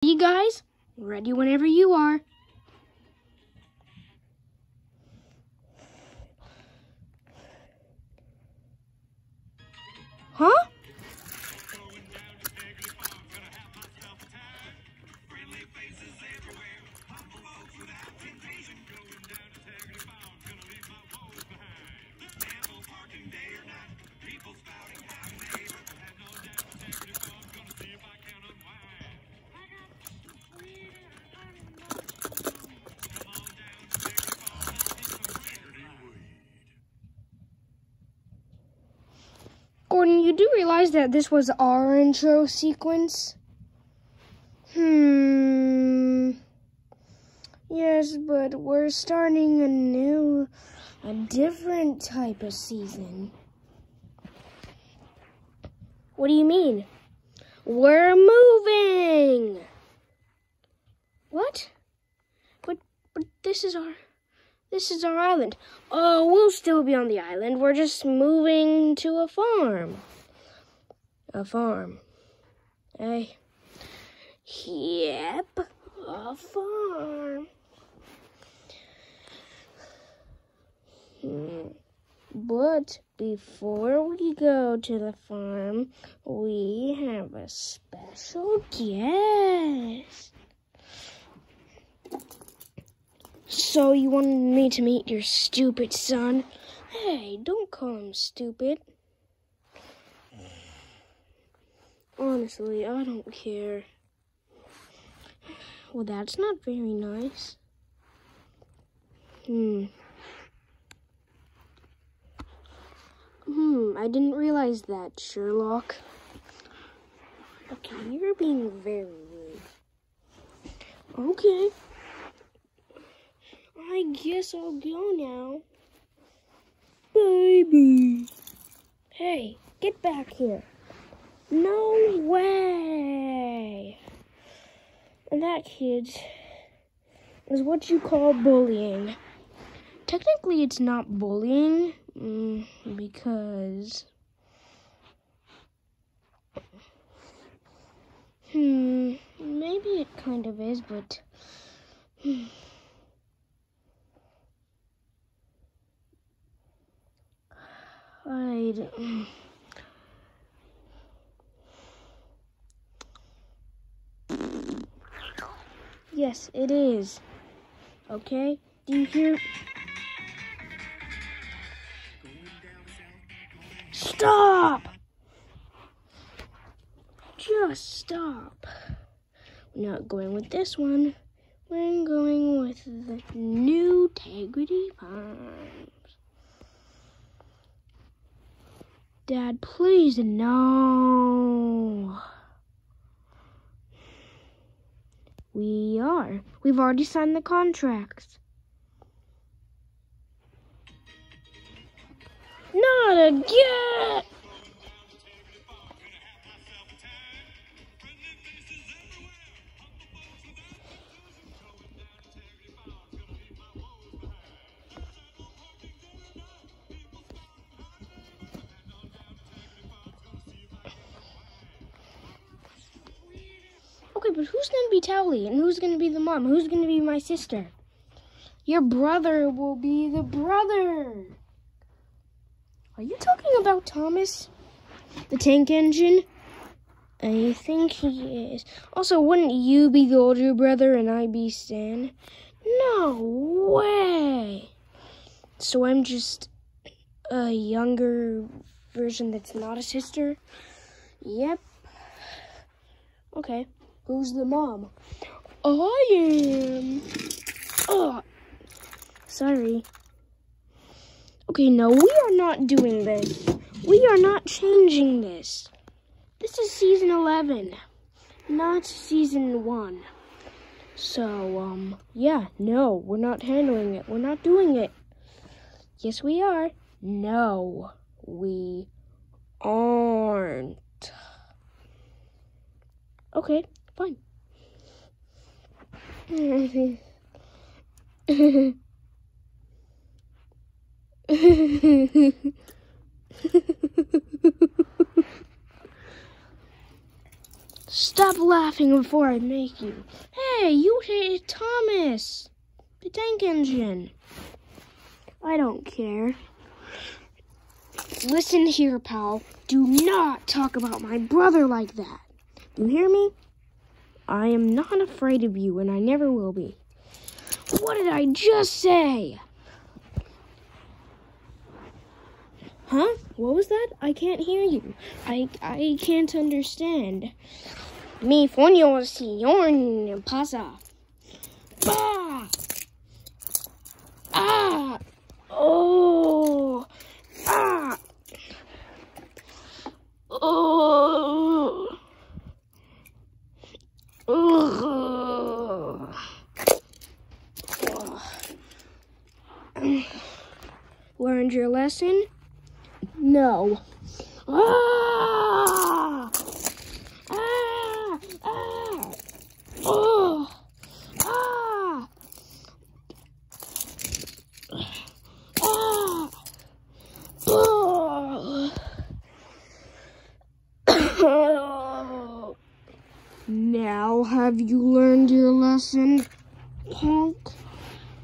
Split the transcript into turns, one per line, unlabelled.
You guys, ready whenever you are. Huh? Gordon, you do realize that this was our intro sequence? Yes, but we're starting a different type of season. What do you mean? We're moving! What? But this is our island. Oh, we'll still be on the island. We're just moving to a farm. A farm. Hey. Yep, a farm. But before we go to the farm, we have a special guest. So you wanted me to meet your stupid son? Hey, don't call him stupid. Honestly, I don't care. Well, that's not very nice. I didn't realize that, Sherlock. Okay, you're being very rude. Okay. I guess I'll go now. Baby. Hey, get back here. No way. And that, kids, is what you call bullying. Technically, it's not bullying, because... maybe it kind of is, but... Yes, it is. Okay? Do you hear? Stop! Just stop. We're not going with this one. We're going with the new Integrity Farms. Dad, please, no. We are. We've already signed the contracts. Not again! Okay, but who's going to be Towley? And who's going to be the mom? Who's going to be my sister? Your brother will be the brother. Are you talking about Thomas? The tank engine? I think he is. Also, wouldn't you be the older brother and I be Stan? No way. So I'm just a younger version that's not a sister? Yep. Okay. Who's the mom? I am. Oh, sorry. Okay, no, we are not doing this. We are not changing this. This is season 11, not season 1. So, yeah, no, we're not handling it. We're not doing it. Yes, we are. No, we aren't. Okay, fine. Stop laughing before I make you. Hey, you hit Thomas, the tank engine. I don't care. Listen here, pal. Do not talk about my brother like that. You hear me? I am not afraid of you, and I never will be. What did I just say? Huh? What was that? I can't hear you. I can't understand. Mi fonio sion pasa. Bah! Ah! Oh! Ah! Oh! Oh! Learned your lesson? No. Ah! Ah! Ah! Oh! Ah! Ah! Oh! Now have you learned your lesson, punk?